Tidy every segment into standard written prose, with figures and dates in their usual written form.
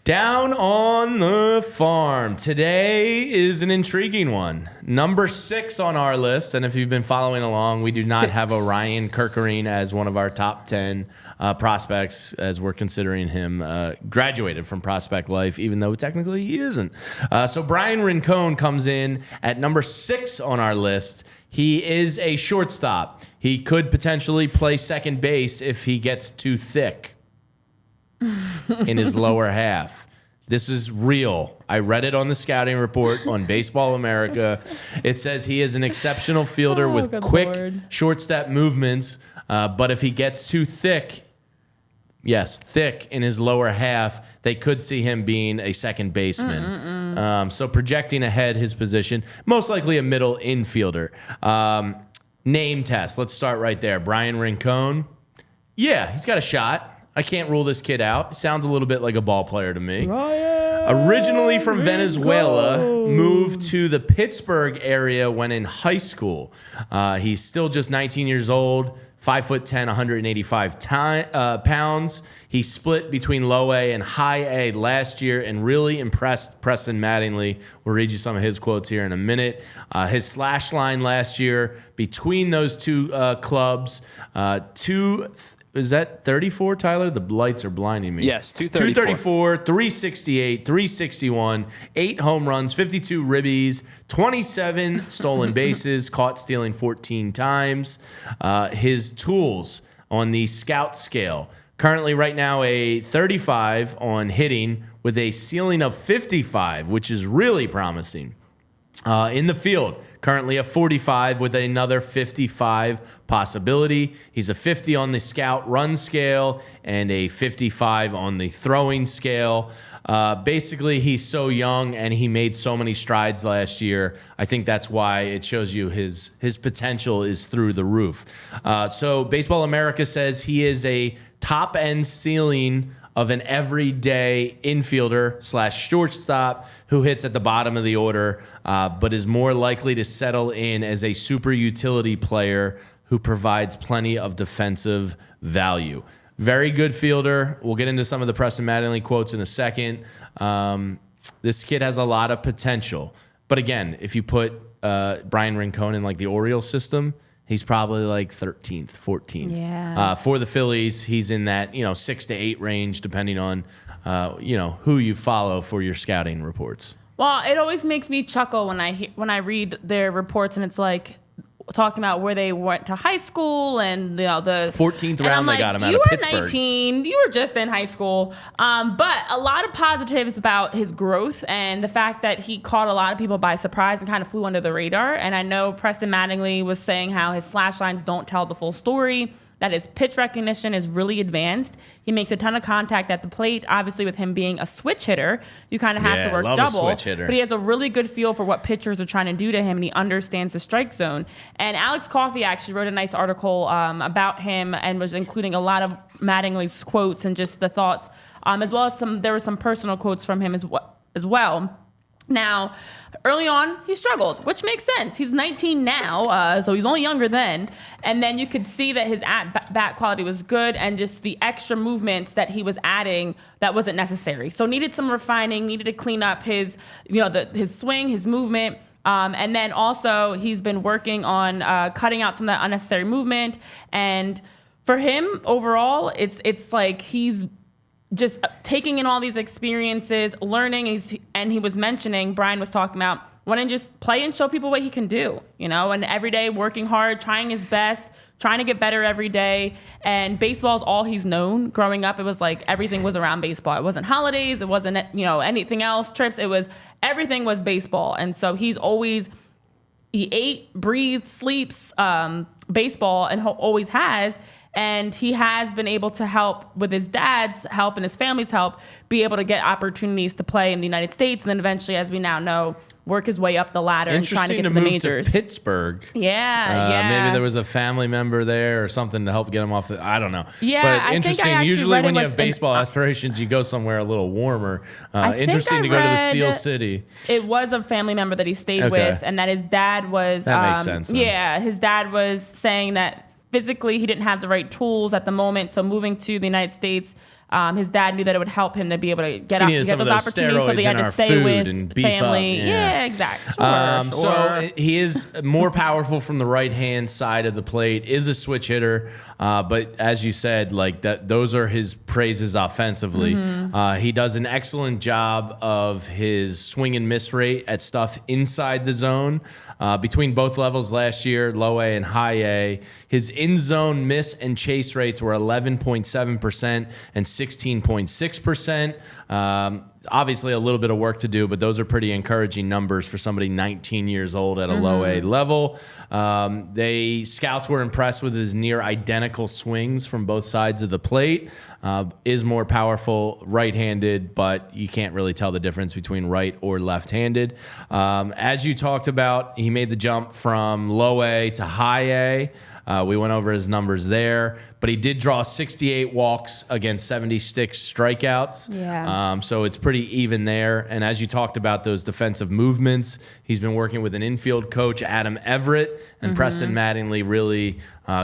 Down on the farm. Today is an intriguing one. Number 6 on our list, and if you've been following along, we do not have Orion Kerkering as one of our top 10 prospects, as we're considering him graduated from Prospect Life, even though technically he isn't. So Bryan Rincon comes in at number 6 on our list. He is a shortstop. He could potentially play second base if he gets too thick in his lower half. This is real. I read it on the scouting report on Baseball America. It says he is an exceptional fielder with quick short-step movements, but if he gets too thick, thick in his lower half, they could see him being a second baseman. So projecting ahead his position, most likely a middle infielder. Name test. Let's start right there. Bryan Rincon. Yeah, he's got a shot. I can't rule this kid out. He sounds a little bit like a ball player to me. Originally from Venezuela, moved to the Pittsburgh area when in high school. He's still just 19 years old, 5'10", 185 pounds. He split between low A and high A last year and really impressed Preston Mattingly. We'll read you some of his quotes here in a minute. His slash line last year between those two clubs, is that 34, Tyler? The lights are blinding me. Yes, 234. 368, 361, 8 home runs, 52 ribbies, 27 stolen bases, caught stealing 14 times. His tools on the scout scale, currently right now a 35 on hitting with a ceiling of 55, which is really promising. In the field, currently a 45 with another 55 possibility. He's a 50 on the scout run scale and a 55 on the throwing scale. Basically, he's so young and he made so many strides last year. I think that's why it shows you his potential is through the roof. So Baseball America says he is a top-end ceiling of an everyday infielder / shortstop who hits at the bottom of the order, but is more likely to settle in as a super utility player who provides plenty of defensive value. Very good fielder. We'll get into some of the Preston Mattingly quotes in a second. This kid has a lot of potential. But again, if you put Bryan Rincon in like the Orioles system, he's probably like 13th, 14th. Yeah. For the Phillies, he's in that 6 to 8 range, depending on who you follow for your scouting reports. Well, it always makes me chuckle when I read their reports, and it's like talking about where they went to high school and the 14th round they got him out of Pittsburgh. You were 19. You were just in high school. But a lot of positives about his growth and the fact that he caught a lot of people by surprise and kind of flew under the radar. And I know Preston Mattingly was saying how his slash lines don't tell the full story, that his pitch recognition is really advanced. He makes a ton of contact at the plate. Obviously, with him being a switch hitter, you kind of have to work double. A switch hitter. But he has a really good feel for what pitchers are trying to do to him, and he understands the strike zone. And Alex Coffey actually wrote a nice article about him and was including a lot of Mattingly's quotes and just the thoughts, as well as there were some personal quotes from him as well. Now, early on, he struggled, which makes sense. He's 19 now, so he's only younger then. And then you could see that his at-bat quality was good and just the extra movements that he was adding that wasn't necessary. So needed some refining, needed to clean up his swing, his movement. And then also he's been working on cutting out some of that unnecessary movement. And for him, overall, it's like he's just taking in all these experiences, learning, and he was mentioning, Bryan was talking about wanting to just play and show people what he can do, and every day working hard, trying his best, trying to get better every day. And baseball is all he's known. Growing up, it was like everything was around baseball. It wasn't holidays, it wasn't anything else, trips. Everything was baseball. And so he ate, breathed, sleeps baseball, and always has. And he has been able to help with his dad's help and his family's help, be able to get opportunities to play in the United States. And then eventually, as we now know, work his way up the ladder and trying to get to the majors. To Pittsburgh. Yeah. Maybe there was a family member there or something to help get him off I don't know. Yeah, but interesting. Usually when you have baseball aspirations, you go somewhere a little warmer. Interesting to go to the Steel City. It was a family member that he stayed with, and that his dad was. That makes sense. Then. Yeah, his dad was saying that physically he didn't have the right tools at the moment, so moving to the United States His dad knew that it would help him to be able to get those opportunities, so they had to stay with and beef family. Up. Yeah, exactly. Sure. So he is more powerful from the right-hand side of the plate, is a switch hitter, but as you said, like those are his praises offensively. He does an excellent job of his swing and miss rate at stuff inside the zone. Between both levels last year, low A and high A, his in-zone miss and chase rates were 11.7% and 16.6%. Obviously, a little bit of work to do, but those are pretty encouraging numbers for somebody 19 years old at a low A level. Scouts were impressed with his near identical swings from both sides of the plate. Is more powerful right-handed, but you can't really tell the difference between right or left-handed. As you talked about, he made the jump from low A to high A. We went over his numbers there, but he did draw 68 walks against 76 strikeouts. Yeah. So it's pretty even there. And as you talked about those defensive movements, he's been working with an infield coach, Adam Everett, and Preston Mattingly really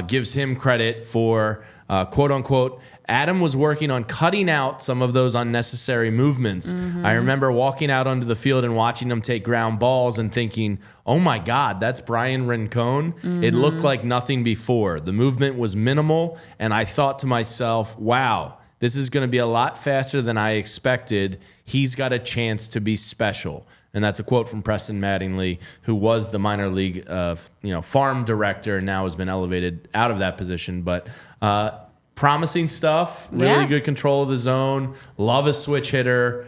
gives him credit for quote unquote, Adam was working on cutting out some of those unnecessary movements. I remember walking out onto the field and watching him take ground balls and thinking, oh my God, that's Bryan Rincon. It looked like nothing before. The movement was minimal, and I thought to myself, wow, this is going to be a lot faster than I expected. He's got a chance to be special. And that's a quote from Preston Mattingly, who was the minor league farm director and now has been elevated out of that position. But promising stuff, really good control of the zone, love a switch hitter,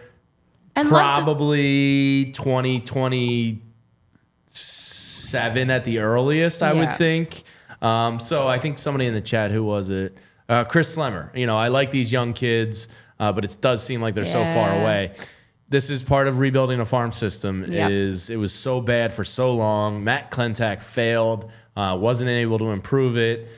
and probably 2027 at the earliest, I would think. So I think somebody in the chat, who was it? Chris Slemmer. I like these young kids, but it does seem like they're so far away. This is part of rebuilding a farm system. It was so bad for so long. Matt Klentak failed, wasn't able to improve it.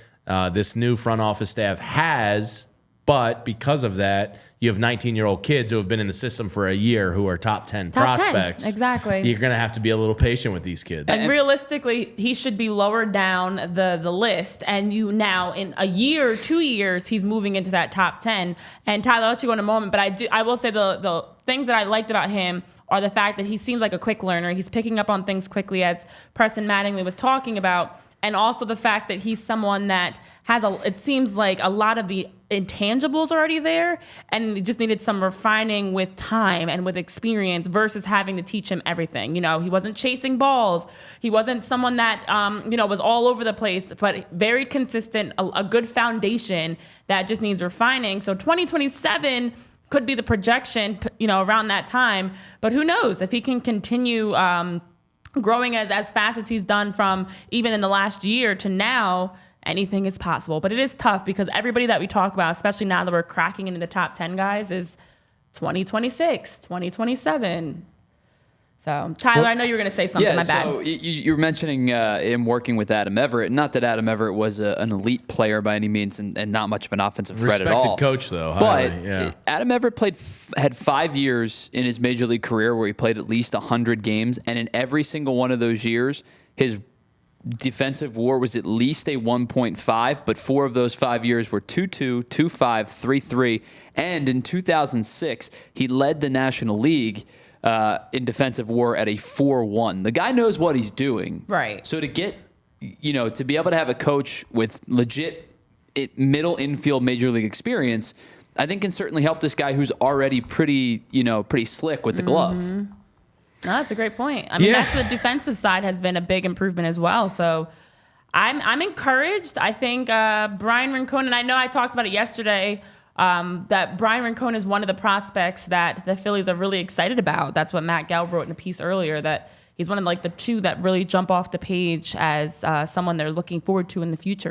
This new front office staff has, but because of that, you have 19-year-old kids who have been in the system for a year who are top 10 prospects. 10, exactly. You're going to have to be a little patient with these kids. And realistically, he should be lower down the list. And you now, in a year, 2 years, he's moving into that top 10. And Tyler, I'll let you go in a moment, but I will say the things that I liked about him are the fact that he seems like a quick learner. He's picking up on things quickly, as Preston Mattingly was talking about. And also the fact that he's someone that has it seems like a lot of the intangibles already there, and he just needed some refining with time and with experience versus having to teach him everything. He wasn't chasing balls. He wasn't someone that, was all over the place, but very consistent, a good foundation that just needs refining. So 2027 could be the projection, around that time. But who knows if he can continue growing as fast as he's done from even in the last year to now. Anything is possible, but it is tough because everybody that we talk about, especially now that we're cracking into the top 10 guys, is 2026, 2027. So, Tyler, I know you were going to say something. My bad. So you were mentioning him working with Adam Everett. Not that Adam Everett was an elite player by any means, and not much of an offensive threat at all. Respected coach, though. But Adam Everett had 5 years in his major league career where he played at least 100 games, and in every single one of those years, his defensive WAR was at least a 1.5, but 4 of those 5 years were 2.2, 2.5, 3.3, and in 2006, he led the National League in defensive WAR at a 4.1. The guy knows what he's doing. Right. So to get, to be able to have a coach with legit middle infield major league experience, I think can certainly help this guy who's already pretty slick with the glove. No, that's a great point. I mean, that's the defensive side has been a big improvement as well. So I'm encouraged. I think Bryan Rincon, and I know I talked about it yesterday, that Bryan Rincon is one of the prospects that the Phillies are really excited about. That's what Matt Gell wrote in a piece earlier, that he's one of the 2 that really jump off the page as someone they're looking forward to in the future.